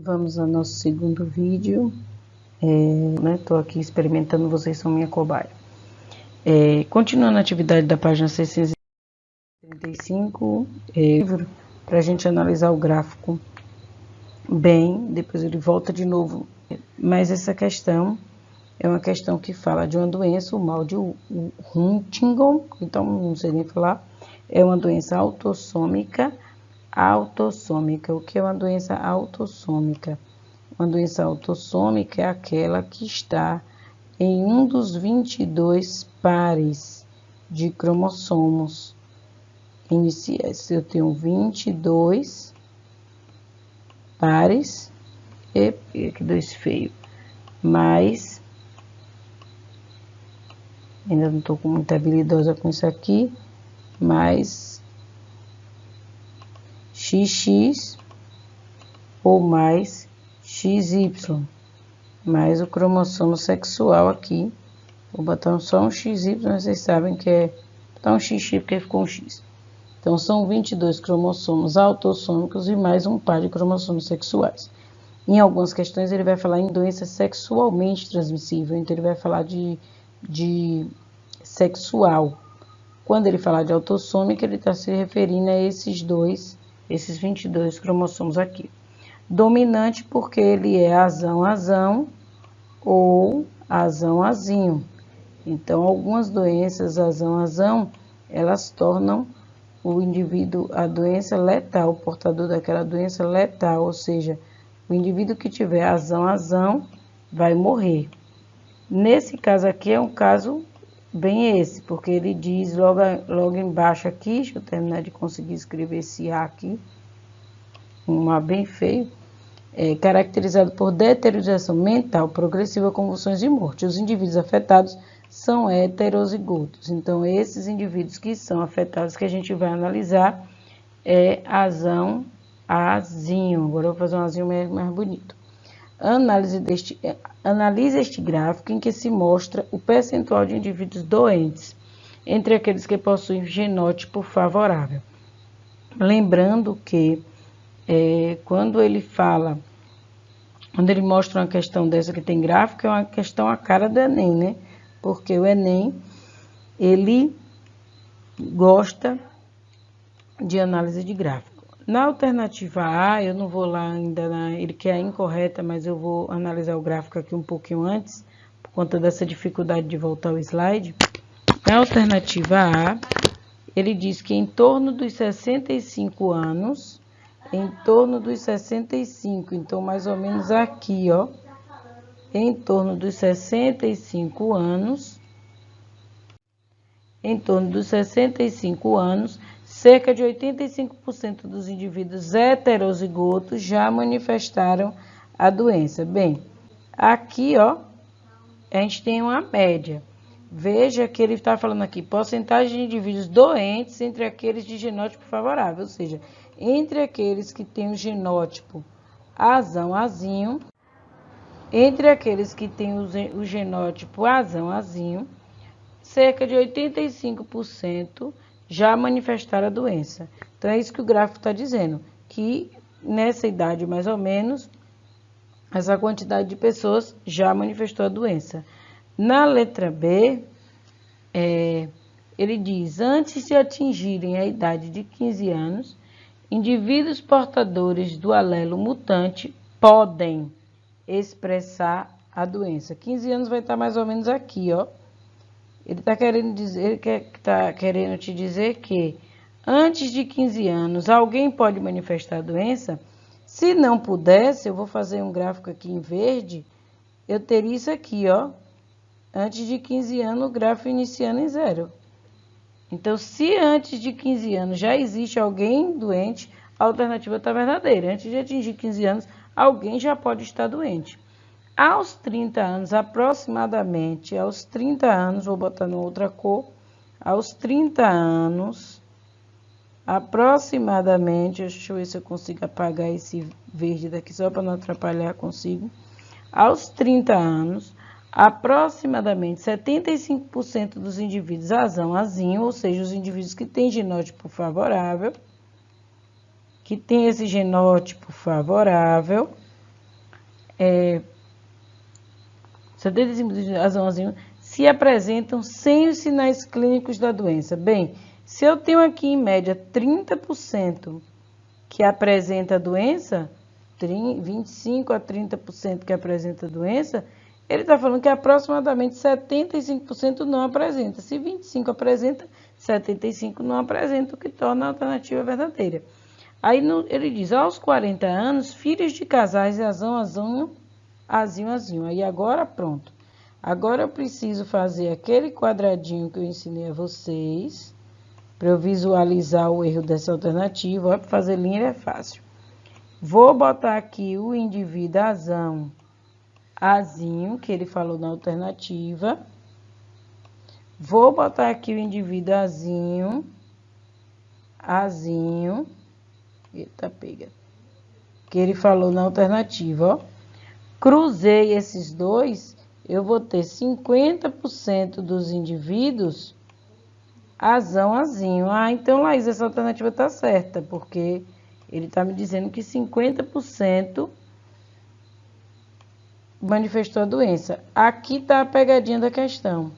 Vamos ao nosso segundo vídeo. Tô aqui experimentando, vocês são minha cobaia. Continuando a atividade da página 635, para a gente analisar o gráfico bem, depois ele volta de novo. Mas essa questão é uma questão que fala de uma doença, o mal de Huntington, então não sei nem falar, é uma doença autossômica. O que é uma doença autossômica? Uma doença autossômica é aquela que está em um dos 22 pares de cromossomos iniciais. Eu tenho 22 pares, que dois feio, mas ainda não estou muito habilidosa com isso aqui, mais XX ou mais XY, mais o cromossomo sexual aqui. Vou botar só um XY, vocês sabem que é botar um XX porque ficou um X. Então, são 22 cromossomos autossômicos e mais um par de cromossomos sexuais. Em algumas questões, ele vai falar em doença sexualmente transmissível, então ele vai falar de sexual. Quando ele falar de autossômica, ele está se referindo a esses 22 cromossomos aqui. Dominante porque ele é azão ou azão-azinho. Então, algumas doenças azão-azão, elas tornam o indivíduo, a doença letal, o portador daquela doença letal, ou seja, o indivíduo que tiver azão-azão vai morrer. Nesse caso aqui é um caso bem esse, porque ele diz logo embaixo aqui, deixa eu terminar de conseguir escrever esse A aqui, um A bem feio, caracterizado por deterioração mental progressiva, convulsões e morte. Os indivíduos afetados são heterozigotos. Então, esses indivíduos que são afetados, que a gente vai analisar, é azão-azinho. Agora eu vou fazer um azinho mais bonito. Analise este gráfico em que se mostra o percentual de indivíduos doentes entre aqueles que possuem genótipo favorável. Lembrando que quando ele mostra uma questão dessa que tem gráfico, é uma questão a cara do Enem, né? Porque o Enem, ele gosta de análise de gráfico. Na alternativa A, eu não vou lá ainda, ele quer a incorreta, mas eu vou analisar o gráfico aqui um pouquinho antes, por conta dessa dificuldade de voltar o slide. Na alternativa A, ele diz que em torno dos 65 anos, então mais ou menos aqui, ó, em torno dos 65 anos, cerca de 85% dos indivíduos heterozigotos já manifestaram a doença. Bem, aqui, ó, a gente tem uma média. Veja que ele está falando aqui, porcentagem de indivíduos doentes entre aqueles de genótipo favorável, ou seja, entre aqueles que têm o genótipo azão-azinho, cerca de 85% já manifestaram a doença. Então, é isso que o gráfico está dizendo, que nessa idade mais ou menos, essa quantidade de pessoas já manifestou a doença. Na letra B, ele diz, antes de atingirem a idade de 15 anos, indivíduos portadores do alelo mutante podem expressar a doença. 15 anos vai estar mais ou menos aqui, ó. Ele está querendo te dizer que antes de 15 anos alguém pode manifestar a doença. Se não pudesse, eu vou fazer um gráfico aqui em verde, eu teria isso aqui, ó. Antes de 15 anos, o gráfico iniciando em 0. Então, se antes de 15 anos já existe alguém doente, a alternativa está verdadeira. Antes de atingir 15 anos, alguém já pode estar doente. Aos 30 anos, aproximadamente, vou botar numa outra cor, aos 30 anos, aproximadamente, deixa eu ver se eu consigo apagar esse verde daqui, só para não atrapalhar, consigo. Aos 30 anos, aproximadamente 75% dos indivíduos azão-azinho, ou seja, os indivíduos que têm genótipo favorável, 75% azão azinho se apresentam sem os sinais clínicos da doença. Bem, se eu tenho aqui em média 30% que apresenta a doença, 25 a 30% que apresenta a doença, ele está falando que aproximadamente 75% não apresenta. Se 25 apresenta, 75 não apresenta, o que torna a alternativa verdadeira. Aí ele diz, aos 40 anos, filhos de casais azão, azinho. Aí agora pronto. Agora eu preciso fazer aquele quadradinho que eu ensinei a vocês, para eu visualizar o erro dessa alternativa. Olha, para fazer linha é fácil. Vou botar aqui o indivíduo azão, azinho, que ele falou na alternativa. Vou botar aqui o indivíduo azinho. Eita, pega. Que ele falou na alternativa, ó. Cruzei esses dois, eu vou ter 50% dos indivíduos azão, azinho. Ah, então, Laís, essa alternativa tá certa, porque ele tá me dizendo que 50% manifestou a doença. Aqui tá a pegadinha da questão.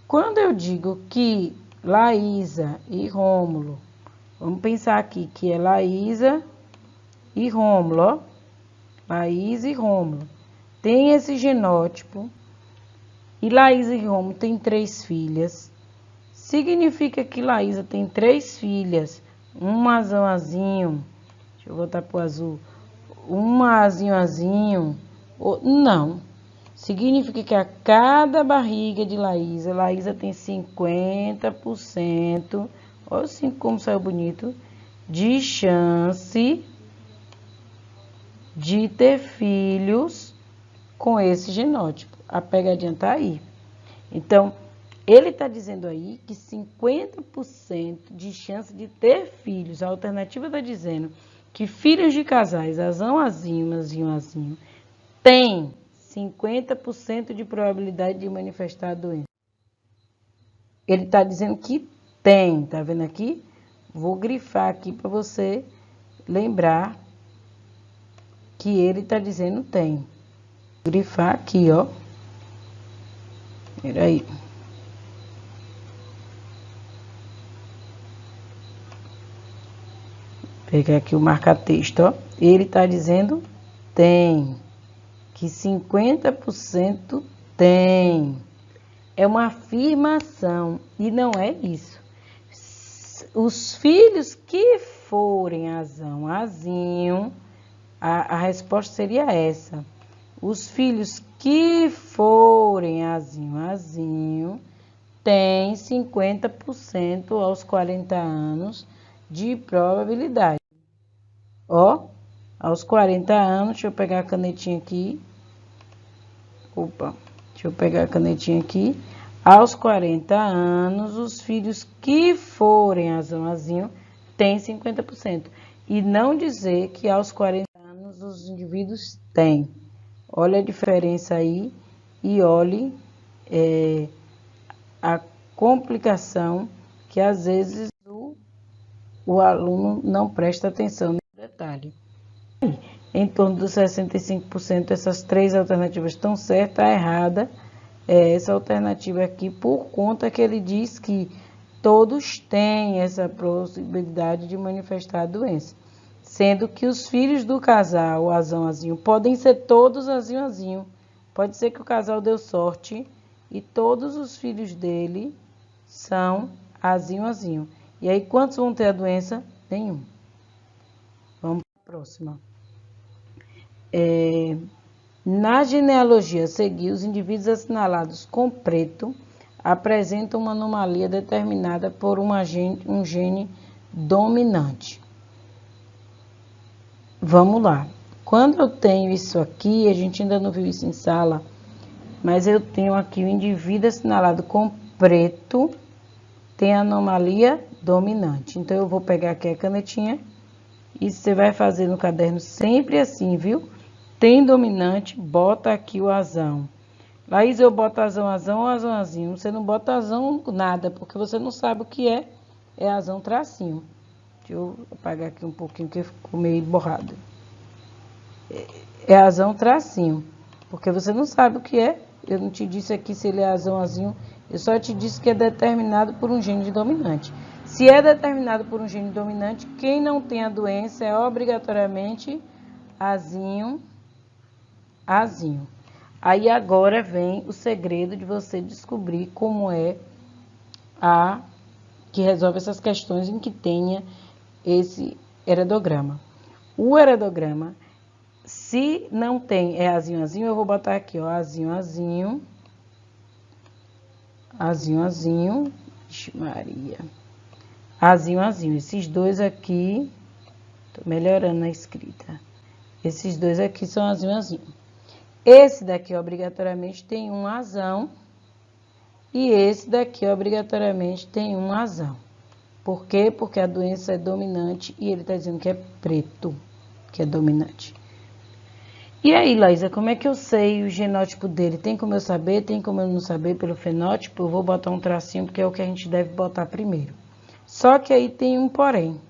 Quando eu digo que Laísa e Rômulo, vamos pensar aqui que é Laísa e Rômulo, ó. Laísa e Rômulo. Tem esse genótipo. E Laísa e Rômulo têm 3 filhas. Significa que Laísa tem 3 filhas. Uma azão, azinho. Deixa eu voltar pro azul. Uma azinho. Não. Significa que a cada barriga de Laísa tem 50%. Olha assim como saiu bonito. De chance de ter filhos com esse genótipo. A pegadinha tá aí. Então, ele está dizendo aí que 50% de chance de ter filhos. A alternativa está dizendo que filhos de casais, azão, azinho, tem 50% de probabilidade de manifestar a doença. Ele está dizendo que tem, tá vendo aqui? Vou grifar aqui para você lembrar que ele está dizendo tem. Vou grifar aqui, ó. Peraí. Pegar aqui o marca-texto, ó. Ele está dizendo tem. Que 50% tem. É uma afirmação e não é isso. Os filhos que forem azão, azinho, a resposta seria essa. Os filhos que forem azinho, têm 50% aos 40 anos de probabilidade. Ó, aos 40 anos, deixa eu pegar a canetinha aqui. Deixa eu pegar a canetinha aqui. Aos 40 anos, os filhos que forem azinho têm 50%. E não dizer que aos 40 anos os indivíduos têm. Olha a diferença aí e olhe a complicação que às vezes o aluno não presta atenção nesse detalhe. Em torno dos 65%, essas 3 alternativas estão certas, a errada é essa alternativa aqui, por conta que ele diz que todos têm essa possibilidade de manifestar a doença. Sendo que os filhos do casal, azão, podem ser todos azinho. Pode ser que o casal deu sorte e todos os filhos dele são azinho. E aí, quantos vão ter a doença? Nenhum. Vamos para a próxima. Na genealogia a seguir, os indivíduos assinalados com preto apresentam uma anomalia determinada por um gene dominante. Vamos lá. Quando eu tenho isso aqui, a gente ainda não viu isso em sala, mas eu tenho aqui o indivíduo assinalado com preto, tem anomalia dominante. Então, eu vou pegar aqui a canetinha e você vai fazer no caderno sempre assim, viu? Tem dominante, bota aqui o azão. Laís, eu boto azão ou azãozinho? Você não bota azão nada, porque você não sabe o que é azão tracinho. Deixa eu apagar aqui um pouquinho, que ficou meio borrado. é azão tracinho, porque você não sabe o que é. Eu não te disse aqui se ele é azão azinho, eu só te disse que é determinado por um gene dominante. Se é determinado por um gene dominante, quem não tem a doença é obrigatoriamente azinho, azinho. Aí agora vem o segredo de você descobrir como é que resolve essas questões em que tenha esse heredograma. O heredograma, se não tem, é azinho, azinho, eu vou botar aqui, ó, azinho, azinho, azinho, azinho, Ixi, Maria, azinho, azinho. Esses dois aqui, tô melhorando a escrita. Esses dois aqui são azinho, azinho. Esse daqui, obrigatoriamente, tem um azão. E esse daqui, obrigatoriamente, tem um azão. Por quê? Porque a doença é dominante e ele está dizendo que é preto, que é dominante. E aí, Laísa, como é que eu sei o genótipo dele? Tem como eu saber? Tem como eu não saber pelo fenótipo? Eu vou botar um tracinho, porque é o que a gente deve botar primeiro. Só que aí tem um porém.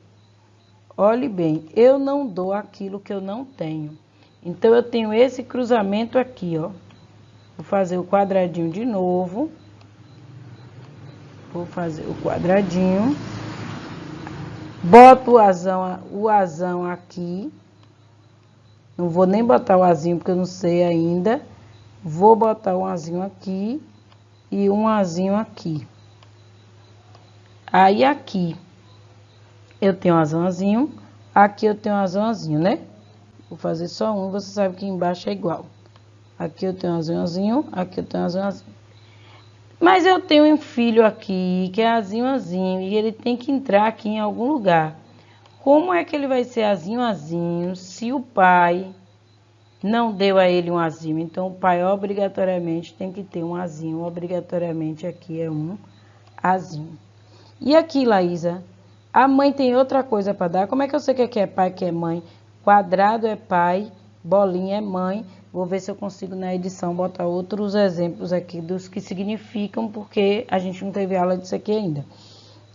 Olhe bem, eu não dou aquilo que eu não tenho. Então, eu tenho esse cruzamento aqui, ó. Vou fazer o quadradinho de novo. Vou fazer o quadradinho. Boto o azão aqui. Não vou nem botar o azinho, porque eu não sei ainda. Vou botar um azinho aqui e um azinho aqui. Aí, aqui eu tenho um azãozinho, aqui eu tenho um azãozinho, né? Vou fazer só um, você sabe que embaixo é igual. Aqui eu tenho um azãozinho, aqui eu tenho um azãozinho. Mas eu tenho um filho aqui, que é azinho, azinho, e ele tem que entrar aqui em algum lugar. Como é que ele vai ser azinho, azinho, se o pai não deu a ele um azinho? Então, o pai obrigatoriamente tem que ter um azinho, obrigatoriamente aqui é um azinho. E aqui, Laísa, a mãe tem outra coisa para dar. Como é que eu sei que aqui é pai, que é mãe? Quadrado é pai, bolinha é mãe. Vou ver se eu consigo na edição botar outros exemplos aqui dos que significam, porque a gente não teve aula disso aqui ainda.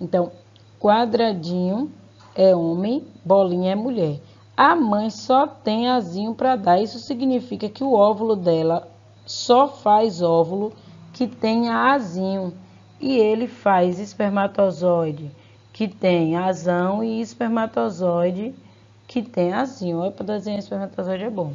Então, quadradinho é homem, bolinha é mulher. A mãe só tem azinho para dar. Isso significa que o óvulo dela só faz óvulo que tenha azinho. E ele faz espermatozoide que tem azão e espermatozoide que tem azinho. Olha, para desenhar espermatozoide é bom.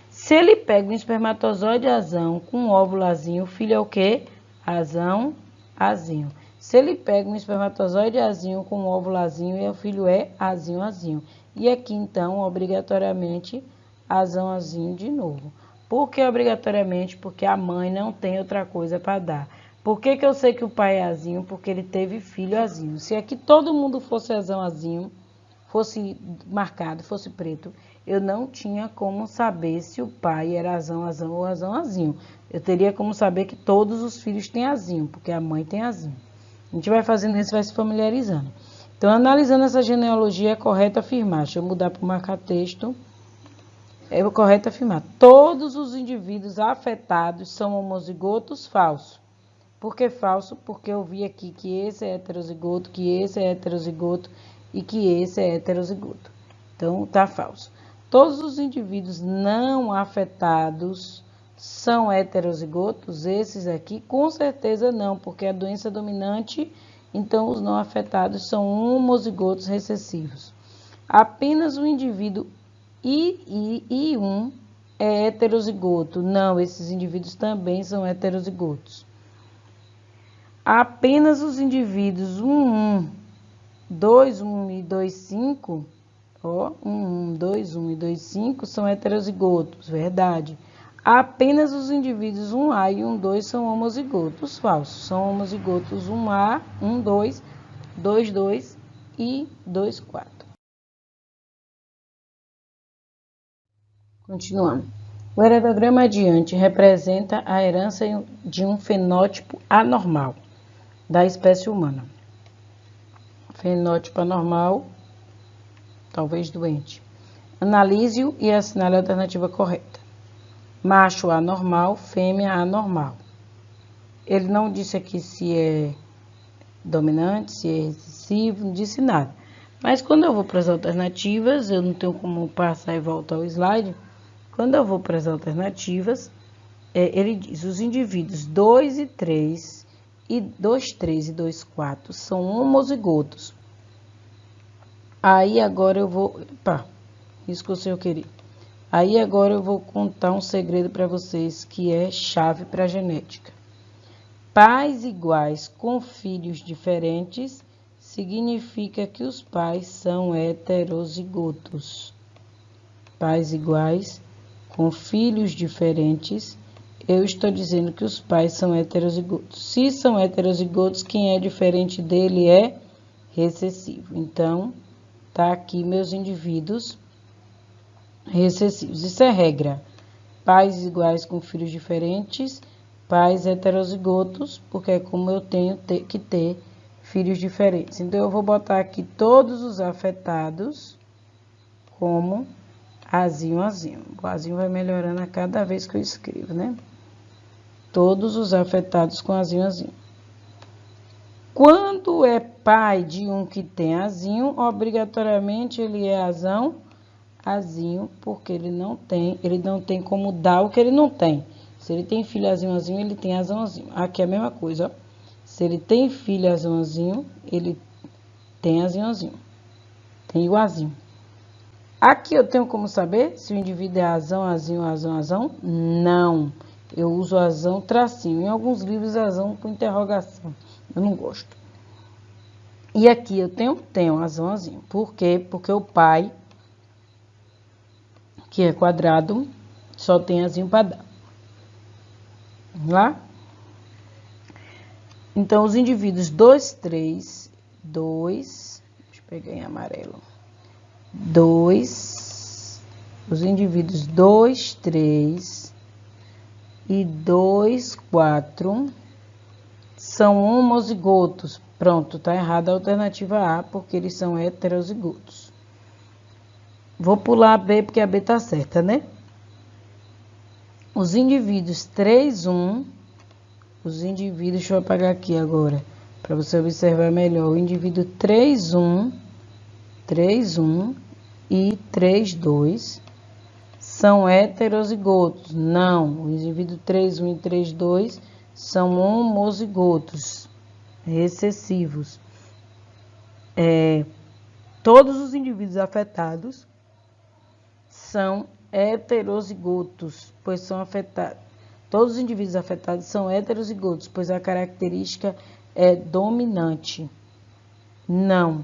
Se ele pega um espermatozoide azão com óvulo azinho, o filho é o quê? Azão, azinho. Se ele pega um espermatozoide azinho com óvulo azinho, e o filho é azinho, azinho. E aqui, então, obrigatoriamente, azão, azinho de novo. Por que obrigatoriamente? Porque a mãe não tem outra coisa para dar. Por que que eu sei que o pai é azinho? Porque ele teve filho azinho. Se aqui todo mundo fosse azão, azinho, fosse marcado, fosse preto, eu não tinha como saber se o pai era azão, azão ou azão, azinho. Eu teria como saber que todos os filhos têm azinho, porque a mãe tem azinho. A gente vai fazendo isso, vai se familiarizando. Então, analisando essa genealogia, é correto afirmar. Deixa eu mudar para o marca-texto. É correto afirmar. Todos os indivíduos afetados são homozigotos? Falso. Por que falso? Porque eu vi aqui que esse é heterozigoto, que esse é heterozigoto e que esse é heterozigoto. Então, tá falso. Todos os indivíduos não afetados são heterozigotos? Esses aqui, com certeza não, porque a doença é dominante, então os não afetados são homozigotos recessivos. Apenas o indivíduo I1 é heterozigoto. Não, esses indivíduos também são heterozigotos. Apenas os indivíduos 1, 2, 1 e 2, 5, ó, 1, 2, 1 e 2, 5 são heterozigotos, verdade. Apenas os indivíduos 1A e 1,2 são homozigotos, falsos. São homozigotos 1A, 1,2, 2,2 e 2,4. Continuando. O heredograma adiante representa a herança de um fenótipo anormal da espécie humana. Fenótipo anormal, talvez doente. Analise-o e assinale a alternativa correta. Macho anormal, fêmea anormal. Ele não disse aqui se é dominante, se é recessivo, não disse nada. Mas quando eu vou para as alternativas, eu não tenho como passar e voltar o slide, Quando eu vou para as alternativas, ele diz, os indivíduos 2 e 3, e 2, 3 e 2, 4 são homozigotos. Aí agora eu vou... isso que eu queria. Aí agora eu vou contar um segredo para vocês que é chave para a genética. Pais iguais com filhos diferentes significa que os pais são heterozigotos. Pais iguais com filhos diferentes, eu estou dizendo que os pais são heterozigotos. Se são heterozigotos, quem é diferente dele é recessivo. Então, tá aqui meus indivíduos recessivos. Isso é regra. Pais iguais com filhos diferentes, pais heterozigotos, porque é como eu tenho que ter filhos diferentes. Então, eu vou botar aqui todos os afetados como azinho, azinho. O azinho vai melhorando a cada vez que eu escrevo, né? Todos os afetados com azinho, azinho. Quando é pai de um que tem azinho, obrigatoriamente ele é azão, azinho, porque ele não tem como dar o que ele não tem. Se ele tem filho azinho, azinho, ele tem azão, azinho. Aqui é a mesma coisa, ó. Se ele tem filho azão, azinho, ele tem azinho, azinho. Tem o azinho. Aqui eu tenho como saber se o indivíduo é azão, azinho, azão, azão? Não. Eu uso azão tracinho. Em alguns livros, azão com interrogação. Eu não gosto. E aqui eu tenho azão, azinho. Por quê? Porque o pai, que é quadrado, só tem azinho para dar. Vamos lá? Então, os indivíduos 2, 3, 2... Deixa eu pegar em amarelo. 2... Os indivíduos 2, 3... e 2, 4 são homozigotos. Pronto, tá errada a alternativa A, porque eles são heterozigotos. Vou pular a B, porque a B tá certa, né? Os indivíduos 3, 1... Os indivíduos, deixa eu apagar aqui agora, para você observar melhor. O indivíduo 3, 1, 3, 1 e 3, 2... são heterozigotos. Não, o indivíduo 3, 1 e 3, 2 são homozigotos, recessivos. Todos os indivíduos afetados são heterozigotos, pois são afetados. Todos os indivíduos afetados são heterozigotos, pois a característica é dominante. Não.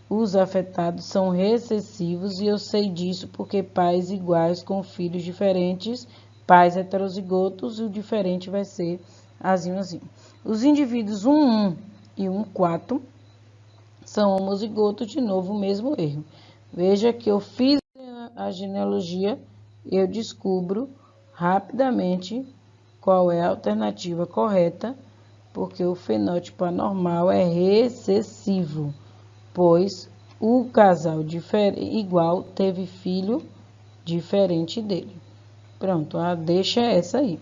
Os afetados são recessivos e eu sei disso porque pais iguais com filhos diferentes, pais heterozigotos, e o diferente vai ser azinho, azinho. Os indivíduos 1, 1 e 1, 4 são homozigotos, de novo o mesmo erro. Veja que eu fiz a genealogia e eu descubro rapidamente qual é a alternativa correta, porque o fenótipo anormal é recessivo, pois o casal igual teve filho diferente dele. Pronto, a deixa é essa aí.